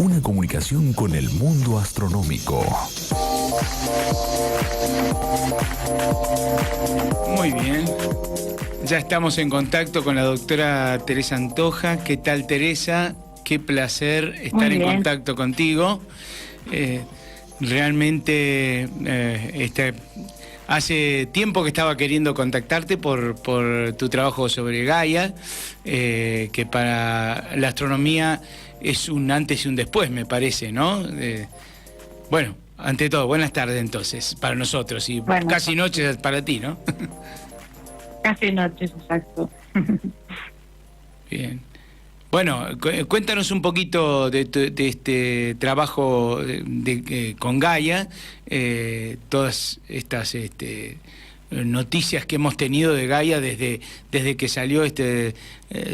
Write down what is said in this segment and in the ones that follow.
una comunicación con el mundo astronómico. Muy bien. Ya estamos en contacto con la doctora Teresa Antoja. ¿Qué tal, Teresa? Qué placer estar en contacto contigo. Realmente hace tiempo que estaba queriendo contactarte por tu trabajo sobre Gaia, que para la astronomía es un antes y un después, me parece, ¿no? Bueno, ante todo, buenas tardes entonces, para nosotros, y bueno, casi noches para ti, ¿no? Casi noches, exacto. Bien. Bueno, cuéntanos un poquito de este trabajo con Gaia, todas estas noticias que hemos tenido de Gaia desde que salió este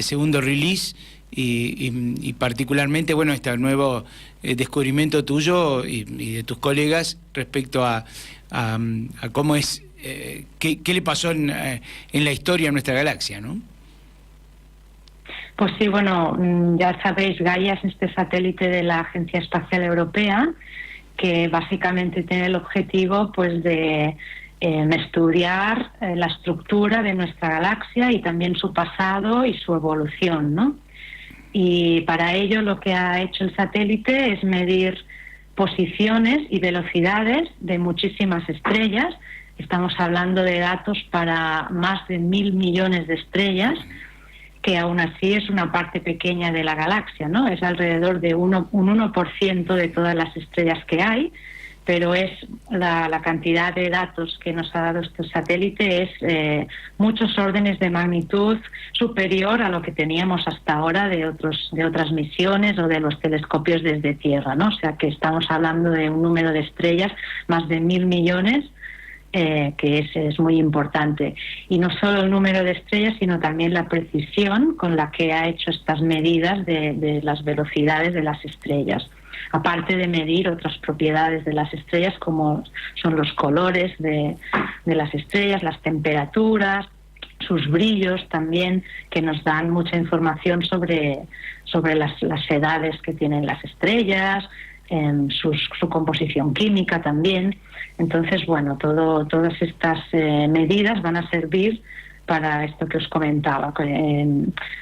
segundo release y particularmente, bueno, este nuevo descubrimiento tuyo y de tus colegas respecto a cómo es, qué le pasó en la historia a nuestra galaxia, ¿no? Pues sí, bueno, ya sabéis, Gaia es este satélite de la Agencia Espacial Europea que básicamente tiene el objetivo pues de estudiar la estructura de nuestra galaxia y también su pasado y su evolución, ¿no? Y para ello lo que ha hecho el satélite es medir posiciones y velocidades de muchísimas estrellas. Estamos hablando de datos para más de 1.000 millones de estrellas, que aún así es una parte pequeña de la galaxia, ¿no? Es alrededor de un 1% de todas las estrellas que hay, pero es la cantidad de datos que nos ha dado este satélite es muchos órdenes de magnitud superior a lo que teníamos hasta ahora de otras misiones o de los telescopios desde Tierra, ¿no? O sea que estamos hablando de un número de estrellas, más de 1.000 millones, que es muy importante. Y no solo el número de estrellas, sino también la precisión con la que ha hecho estas medidas de las velocidades de las estrellas. Aparte de medir otras propiedades de las estrellas, como son los colores de las estrellas, las temperaturas, sus brillos también, que nos dan mucha información sobre las edades que tienen las estrellas, su composición química también. Entonces, bueno, todas estas medidas van a servir para esto que os comentaba,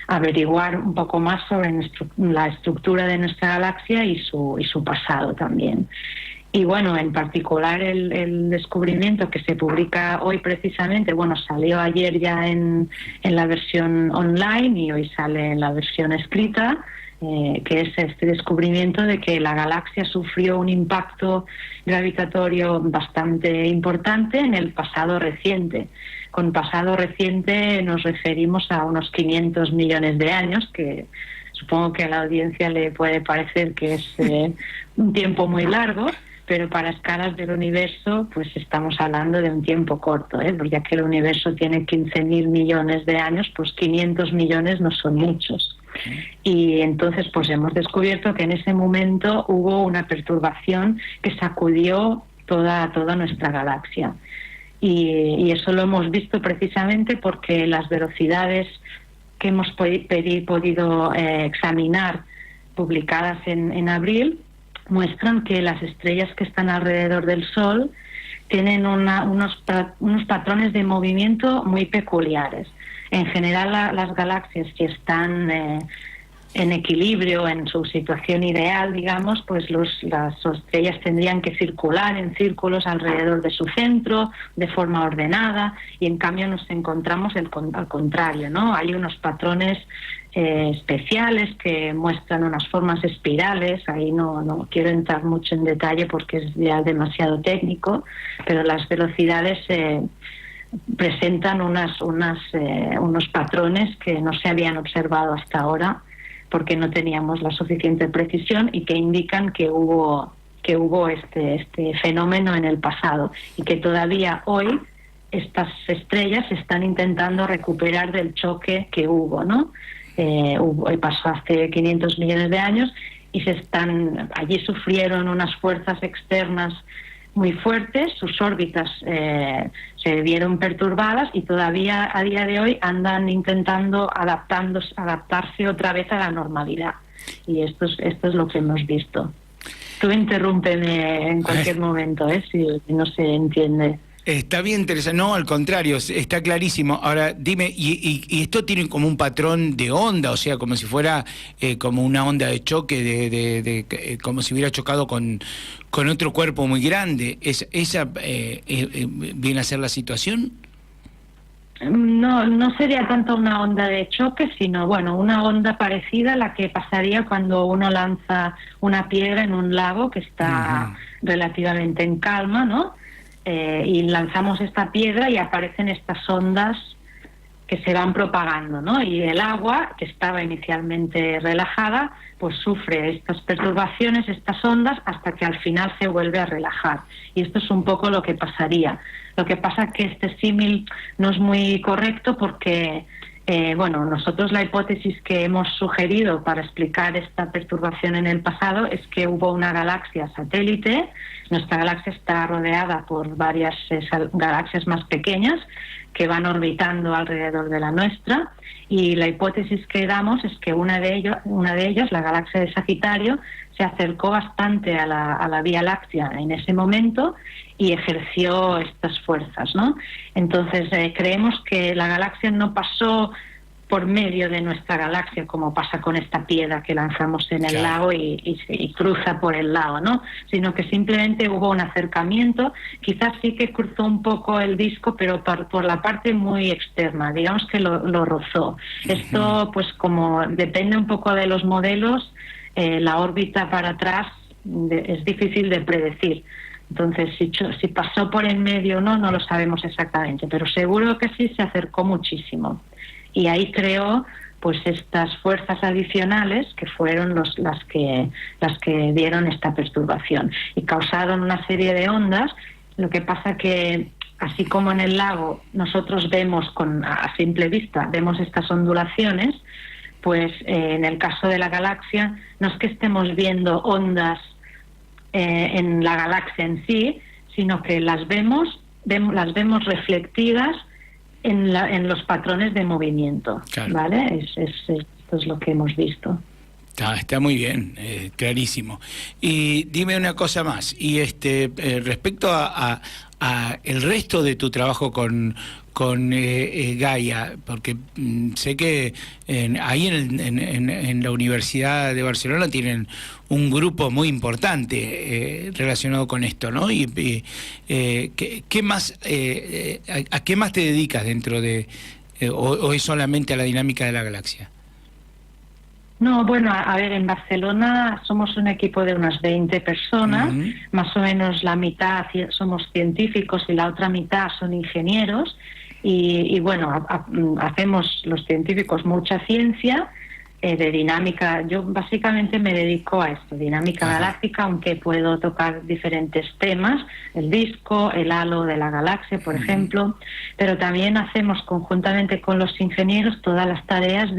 averiguar un poco más sobre la estructura de nuestra galaxia y su pasado también. Y bueno, en particular el descubrimiento que se publica hoy precisamente, bueno, salió ayer ya en la versión online y hoy sale en la versión escrita, que es este descubrimiento de que la galaxia sufrió un impacto gravitatorio bastante importante en el pasado reciente. Con pasado reciente nos referimos a unos 500 millones de años, que supongo que a la audiencia le puede parecer que es un tiempo muy largo, pero para escalas del universo pues estamos hablando de un tiempo corto, porque ya que el universo tiene 15.000 millones de años, pues 500 millones no son muchos. Y entonces pues hemos descubierto que en ese momento hubo una perturbación que sacudió toda nuestra galaxia. Y eso lo hemos visto precisamente porque las velocidades que hemos podido examinar, publicadas en abril, muestran que las estrellas que están alrededor del Sol tienen unos patrones de movimiento muy peculiares. En general, las galaxias, si están en equilibrio, en su situación ideal, digamos, pues las estrellas tendrían que circular en círculos alrededor de su centro, de forma ordenada, y en cambio nos encontramos al contrario, ¿no? Hay unos patrones especiales que muestran unas formas espirales. Ahí no quiero entrar mucho en detalle porque es ya demasiado técnico, pero las velocidades presentan unos patrones que no se habían observado hasta ahora porque no teníamos la suficiente precisión y que indican que hubo este fenómeno en el pasado y que todavía hoy estas estrellas están intentando recuperar del choque que hubo, ¿no? Pasó hace 500 millones de años y allí sufrieron unas fuerzas externas muy fuertes, sus órbitas se vieron perturbadas y todavía a día de hoy andan intentando adaptarse otra vez a la normalidad. Y esto es lo que hemos visto. Tú interrúmpeme en cualquier momento, si no se entiende. Está bien interesante. No, al contrario, está clarísimo. Ahora, dime, ¿y esto tiene como un patrón de onda? O sea, como si fuera como una onda de choque, como si hubiera chocado con otro cuerpo muy grande. ¿Esa viene a ser la situación? No sería tanto una onda de choque, sino, una onda parecida a la que pasaría cuando uno lanza una piedra en un lago que está relativamente en calma, ¿no? Y lanzamos esta piedra y aparecen estas ondas que se van propagando, ¿no? Y el agua, que estaba inicialmente relajada, pues sufre estas perturbaciones, estas ondas, hasta que al final se vuelve a relajar. Y esto es un poco lo que pasaría. Lo que pasa es que este símil no es muy correcto porque, nosotros la hipótesis que hemos sugerido para explicar esta perturbación en el pasado es que hubo una galaxia satélite. Nuestra galaxia está rodeada por varias galaxias más pequeñas que van orbitando alrededor de la nuestra, y la hipótesis que damos es que una de ellas, la galaxia de Sagitario, se acercó bastante a la Vía Láctea en ese momento y ejerció estas fuerzas, ¿no? Entonces creemos que la galaxia no pasó por medio de nuestra galaxia, como pasa con esta piedra que lanzamos en el lago y cruza por el lago, ¿no? Sino que simplemente hubo un acercamiento, quizás sí que cruzó un poco el disco, pero por la parte muy externa, digamos que lo rozó. Esto, pues como depende un poco de los modelos, la órbita para atrás es difícil de predecir. Entonces, si pasó por el medio o no lo sabemos exactamente, pero seguro que sí se acercó muchísimo. Y ahí creó pues estas fuerzas adicionales que fueron las que dieron esta perturbación y causaron una serie de ondas. Lo que pasa que, así como en el lago nosotros vemos a simple vista, vemos estas ondulaciones, pues en el caso de la galaxia no es que estemos viendo ondas en la galaxia en sí, sino que las vemos reflectidas en los patrones de movimiento, claro. ¿Vale? Esto es lo que hemos visto. Está muy bien, clarísimo. Y dime una cosa más, y respecto a el resto de tu trabajo con Gaia, porque sé que ahí en la Universidad de Barcelona tienen un grupo muy importante relacionado con esto, ¿no? Y ¿qué más, a qué más te dedicas dentro de, o es solamente a la dinámica de la galaxia? No, a ver, en Barcelona somos un equipo de unas 20 personas, más o menos la mitad somos científicos y la otra mitad son ingenieros, y hacemos los científicos mucha ciencia de dinámica. Yo básicamente me dedico a esto, dinámica galáctica, aunque puedo tocar diferentes temas, el disco, el halo de la galaxia, por ejemplo, pero también hacemos conjuntamente con los ingenieros todas las tareas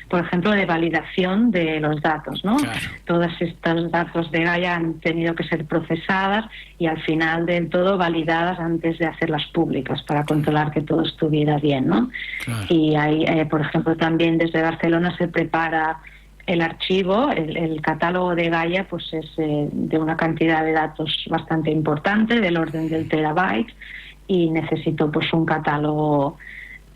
por ejemplo, de validación de los datos, ¿no? Claro. Todos estos datos de Gaia han tenido que ser procesadas y al final del todo validadas antes de hacerlas públicas para controlar que todo estuviera bien, ¿no? Claro. Y ahí, por ejemplo, también desde Barcelona se prepara el archivo, el catálogo de Gaia, pues es de una cantidad de datos bastante importante, del orden del terabyte, y necesito pues un catálogo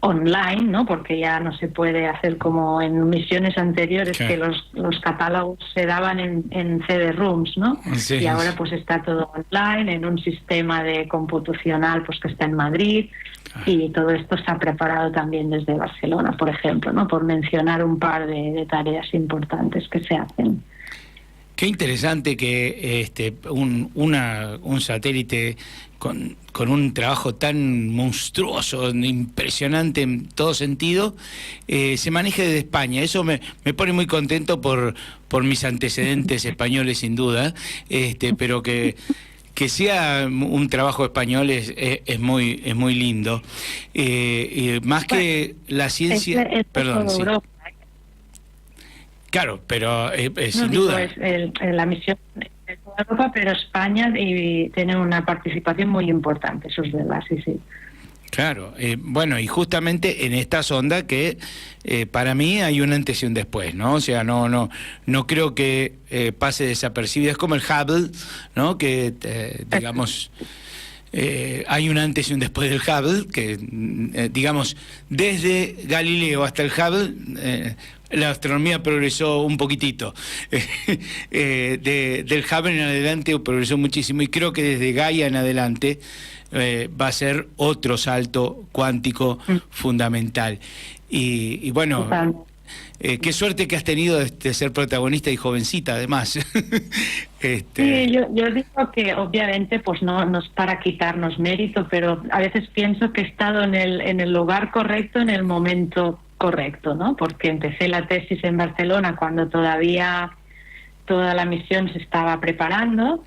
online, ¿no? Porque ya no se puede hacer como en misiones anteriores, que los catálogos se daban en CD-ROOMs, ¿no? Sí, y ahora pues está todo online en un sistema de computacional pues que está en Madrid, y todo esto se ha preparado también desde Barcelona, por ejemplo, ¿no? Por mencionar un par de tareas importantes que se hacen. Qué interesante que un satélite con un trabajo tan monstruoso, impresionante en todo sentido, se maneje desde España. Eso me pone muy contento por mis antecedentes españoles, sin duda, pero que sea un trabajo español es muy lindo. Más que la ciencia... Perdón, sí. Claro, pero sin duda. La misión es Europa, pero España tiene una participación muy importante, eso es verdad, sí. Claro, bueno, y justamente en esta sonda que para mí hay un antes y un después, ¿no? O sea, no creo que pase desapercibido. Es como el Hubble, ¿no? Que, digamos, hay un antes y un después del Hubble, que, digamos, desde Galileo hasta el Hubble, la astronomía progresó un poquitito. Del Hubble en adelante progresó muchísimo, y creo que desde Gaia en adelante va a ser otro salto cuántico fundamental. Y bueno, qué suerte que has tenido de ser protagonista y jovencita, además. Sí, yo digo que obviamente pues no es para quitarnos mérito, pero a veces pienso que he estado en el lugar correcto, en el momento correcto, ¿no? Porque empecé la tesis en Barcelona cuando todavía toda la misión se estaba preparando,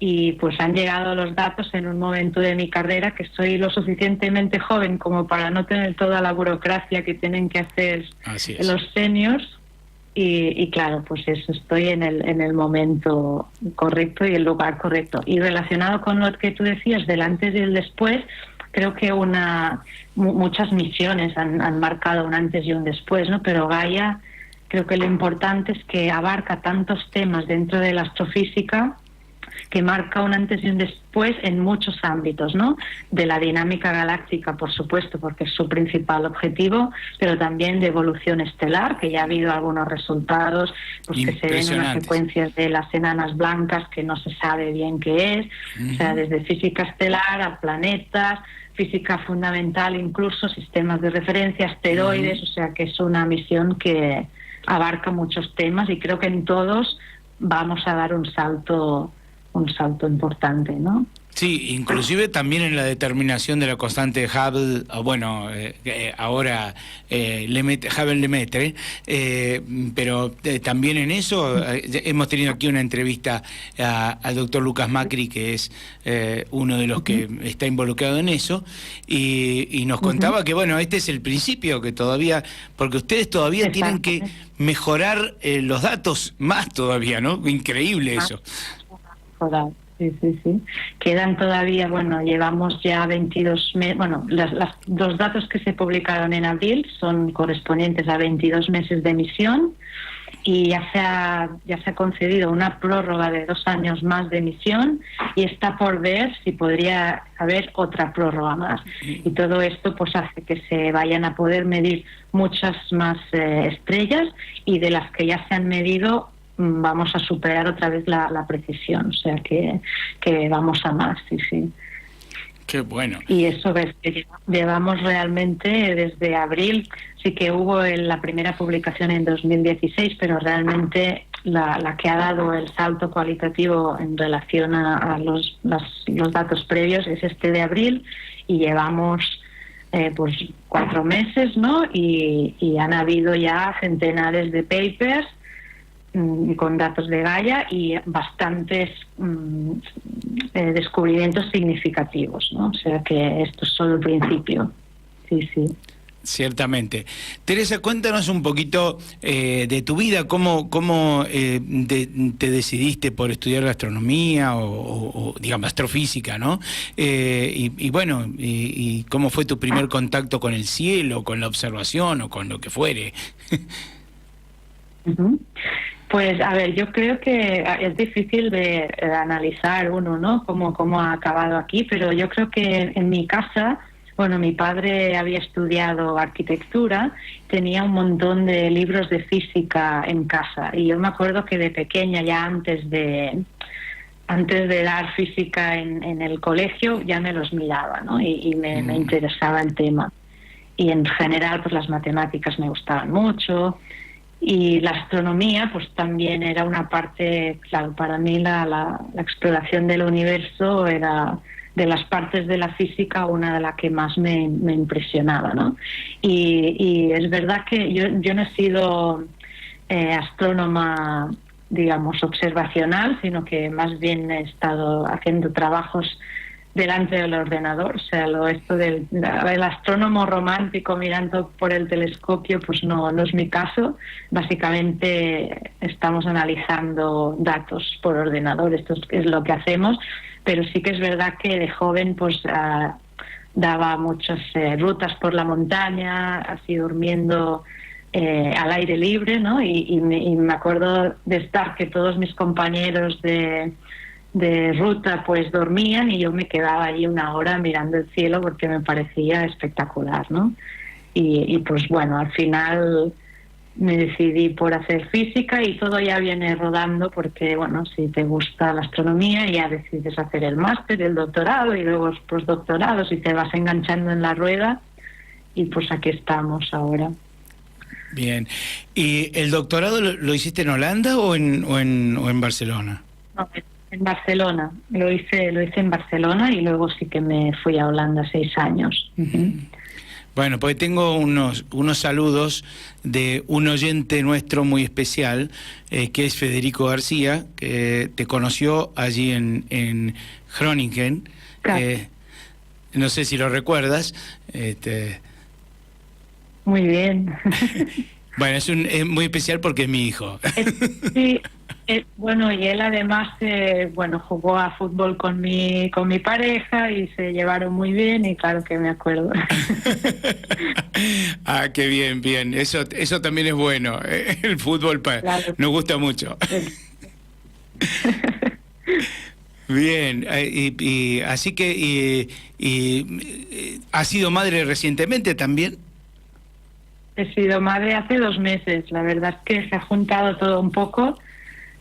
y pues han llegado los datos en un momento de mi carrera que soy lo suficientemente joven como para no tener toda la burocracia que tienen que hacer los seniors, y claro, pues eso, estoy en el momento correcto y el lugar correcto. Y relacionado con lo que tú decías del antes y el después, creo que muchas misiones han marcado un antes y un después, ¿no? Pero Gaia, creo que lo importante es que abarca tantos temas dentro de la astrofísica que marca un antes y un después en muchos ámbitos, ¿no? De la dinámica galáctica, por supuesto, porque es su principal objetivo, pero también de evolución estelar, que ya ha habido algunos resultados, pues que se ven unas secuencias de las enanas blancas que no se sabe bien qué es, o sea, desde física estelar a planetas, física fundamental, incluso sistemas de referencia, asteroides, o sea que es una misión que abarca muchos temas, y creo que en todos vamos a dar un salto importante, ¿no? Sí, inclusive también en la determinación de la constante de Hubble, ahora Hubble-Lemaitre, pero también en eso hemos tenido aquí una entrevista al doctor Lucas Macri, que es uno de los que está involucrado en eso, y nos contaba que, bueno, este es el principio, que todavía, porque ustedes todavía tienen que mejorar los datos más todavía, ¿no? Increíble eso. Sí. Quedan todavía, llevamos ya 22 meses, los datos que se publicaron en abril son correspondientes a 22 meses de misión, y ya se ha concedido una prórroga de 2 años más de misión, y está por ver si podría haber otra prórroga más. Y todo esto pues hace que se vayan a poder medir muchas más estrellas, y de las que ya se han medido vamos a superar otra vez la precisión, o sea que vamos a más, sí. Qué bueno. Y eso ves que llevamos realmente desde abril, sí que hubo la primera publicación en 2016, pero realmente la que ha dado el salto cualitativo en relación a los datos previos es este de abril, y llevamos pues 4 meses, ¿no? Y han habido ya centenares de papers con datos de Gaia y bastantes descubrimientos significativos, ¿no? O sea que esto es solo el principio. Sí. Ciertamente. Teresa, cuéntanos un poquito de tu vida, cómo te decidiste por estudiar gastronomía o digamos astrofísica, ¿no? Y cómo fue tu primer contacto con el cielo, con la observación o con lo que fuere. Pues a ver, yo creo que es difícil de analizar uno, ¿no? Cómo ha acabado aquí, pero yo creo que en mi casa, mi padre había estudiado arquitectura, tenía un montón de libros de física en casa, y yo me acuerdo que de pequeña, ya antes de dar física en el colegio, ya me los miraba, ¿no? Y me interesaba el tema. Y en general, pues las matemáticas me gustaban mucho. Y la astronomía pues también era una parte, claro, para mí la exploración del universo era de las partes de la física una de las que más me impresionaba, ¿no? Y es verdad que yo no he sido astrónoma, digamos, observacional, sino que más bien he estado haciendo trabajos delante del ordenador, o sea, esto del astrónomo romántico mirando por el telescopio, pues no es mi caso. Básicamente estamos analizando datos por ordenador, esto es lo que hacemos, pero sí que es verdad que de joven pues daba muchas rutas por la montaña, así durmiendo al aire libre, ¿no? Y me acuerdo de estar que todos mis compañeros de ruta pues dormían y yo me quedaba allí una hora mirando el cielo porque me parecía espectacular, ¿no? Y pues bueno, al final me decidí por hacer física y todo ya viene rodando porque, bueno, si te gusta la astronomía ya decides hacer el máster, el doctorado y luego los postdoctorados y te vas enganchando en la rueda y pues aquí estamos ahora. Bien. ¿Y el doctorado lo hiciste en Holanda o en Barcelona? No, en Barcelona. Lo hice en Barcelona y luego sí que me fui a Holanda 6 años. Uh-huh. Bueno, porque tengo unos saludos de un oyente nuestro muy especial, que es Federico García, que te conoció allí en Groningen. Claro. No sé si lo recuerdas. Muy bien. Bueno, es muy especial porque es mi hijo. Sí, bueno, y él además jugó a fútbol con mi pareja y se llevaron muy bien y claro que me acuerdo. Ah, qué bien, bien. Eso también es bueno. El fútbol claro. Nos gusta mucho. Bien, y así que ¿has sido madre recientemente también? He sido madre hace 2 meses. La verdad es que se ha juntado todo un poco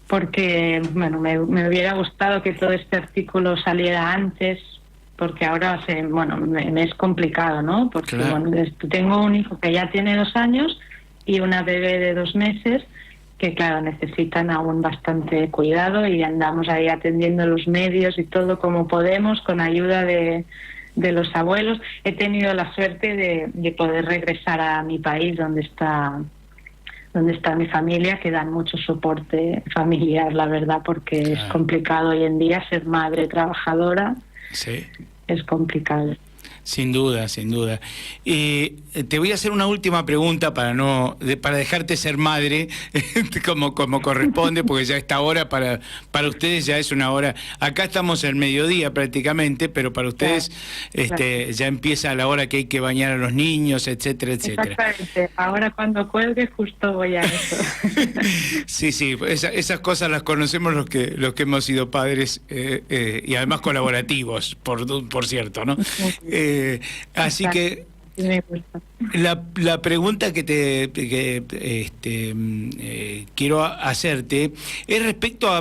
porque, bueno, me hubiera gustado que todo este artículo saliera antes porque ahora me es complicado, ¿no? Porque claro. Bueno, tengo un hijo que ya tiene 2 años y una bebé de 2 meses que, claro, necesitan aún bastante cuidado y andamos ahí atendiendo los medios y todo como podemos con ayuda de los abuelos. He tenido la suerte de poder regresar a mi país donde está mi familia, que dan mucho soporte familiar, la verdad, porque claro. Es complicado hoy en día ser madre trabajadora. Sí. Es complicado. Sin duda, sin duda. Te voy a hacer una última pregunta para dejarte ser madre como corresponde, porque ya esta hora para ustedes ya es una hora. Acá estamos al mediodía prácticamente, pero para ustedes claro. Ya empieza la hora que hay que bañar a los niños, etcétera, etcétera. Exactamente. Ahora cuando cuelgue justo voy a eso. Sí, esas cosas las conocemos los que hemos sido padres y además colaborativos, por cierto, ¿no? Así que la pregunta que quiero hacerte es respecto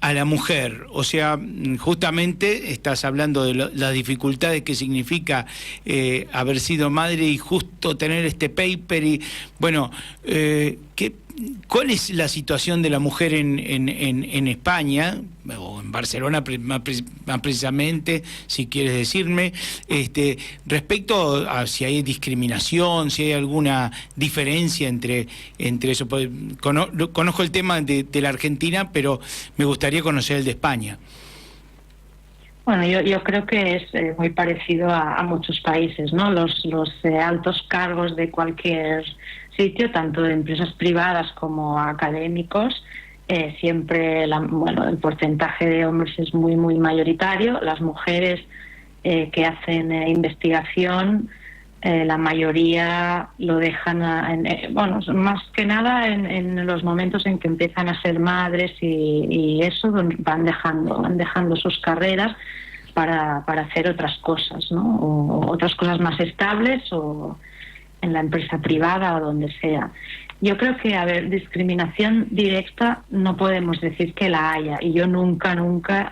a la mujer. O sea, justamente estás hablando de las dificultades que significa haber sido madre y justo tener este paper y bueno, ¿cuál es la situación de la mujer en España o en Barcelona más precisamente, si quieres decirme, respecto a si hay discriminación, si hay alguna diferencia entre eso? Conozco el tema de la Argentina, pero me gustaría conocer el de España. Bueno, yo creo que es muy parecido a muchos países, ¿no? Los altos cargos de cualquier sitio, tanto de empresas privadas como académicos, siempre el porcentaje de hombres es muy, muy mayoritario. Las mujeres que hacen investigación, la mayoría lo dejan, más que nada en los momentos en que empiezan a ser madres y eso van dejando sus carreras para hacer otras cosas, ¿no? O otras cosas más estables o en la empresa privada o donde sea. Yo creo que, discriminación directa no podemos decir que la haya. Y yo nunca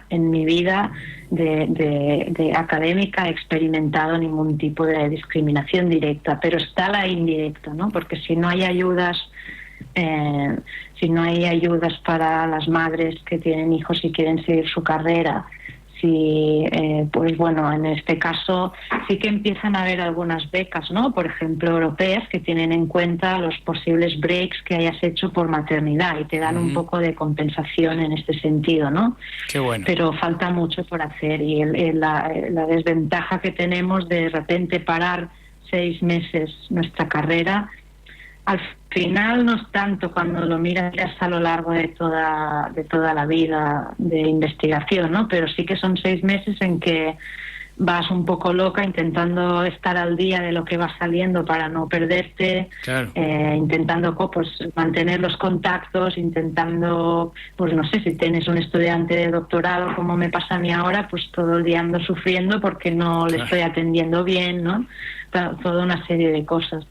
en mi vida de académica he experimentado ningún tipo de discriminación directa, pero está la indirecta, ¿no? Porque si no hay ayudas para las madres que tienen hijos y quieren seguir su carrera, en este caso sí que empiezan a haber algunas becas, ¿no? Por ejemplo, europeas, que tienen en cuenta los posibles breaks que hayas hecho por maternidad y te dan un poco de compensación en este sentido, ¿no? Qué bueno. Pero falta mucho por hacer y la desventaja que tenemos de repente parar 6 meses nuestra carrera, al final no es tanto cuando lo miras a lo largo de toda la vida de investigación, ¿no? Pero sí que son 6 meses en que vas un poco loca intentando estar al día de lo que va saliendo para no perderte, Claro. intentando pues mantener los contactos, intentando, pues no sé, si tienes un estudiante de doctorado como me pasa a mí ahora, pues todo el día ando sufriendo porque no le Claro. estoy atendiendo bien, ¿no? Toda una serie de cosas.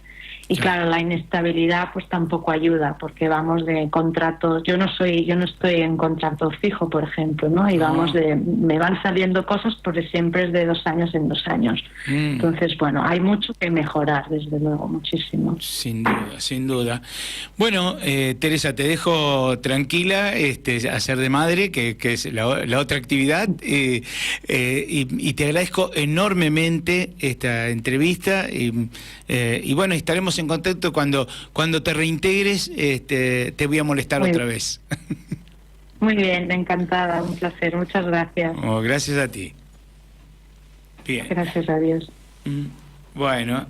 Y claro, la inestabilidad pues tampoco ayuda, porque vamos de contratos, yo no estoy en contrato fijo, por ejemplo, ¿no? Y vamos me van saliendo cosas porque siempre es de 2 años en 2 años. Entonces, bueno, hay mucho que mejorar, desde luego, muchísimo. Sin duda, sin duda. Bueno, Teresa, te dejo tranquila, hacer de madre, que es la otra actividad, y te agradezco enormemente esta entrevista, y bueno, estaremos en contacto cuando te reintegres, te voy a molestar otra vez. Muy bien, encantada, un placer, muchas gracias. Oh, gracias a ti. Bien. Gracias a Dios. Bueno,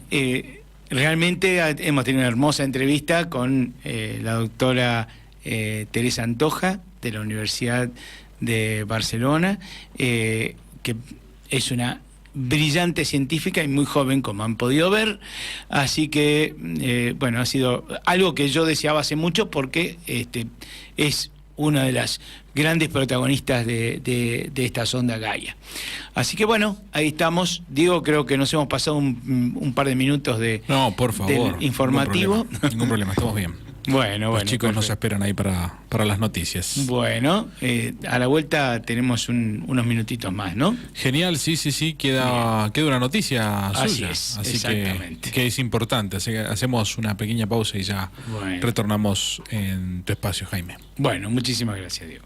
realmente hemos tenido una hermosa entrevista con la doctora Teresa Antoja, de la Universidad de Barcelona, que es una brillante científica y muy joven, como han podido ver. Así que, bueno, ha sido algo que yo deseaba hace mucho, porque es una de las grandes protagonistas de esta sonda Gaia. Así que bueno, ahí estamos. Diego, creo que nos hemos pasado un par de minutos No, por favor, del informativo. Ningún problema, estamos bien. Bueno, Los chicos nos perfecto. esperan ahí para las noticias. Bueno, a la vuelta tenemos unos minutitos más, ¿no? Genial, sí, queda una noticia Así suya. es, Así exactamente. que es importante. Así que hacemos una pequeña pausa y ya Bueno. retornamos en tu espacio, Jaime. Bueno, muchísimas gracias, Diego.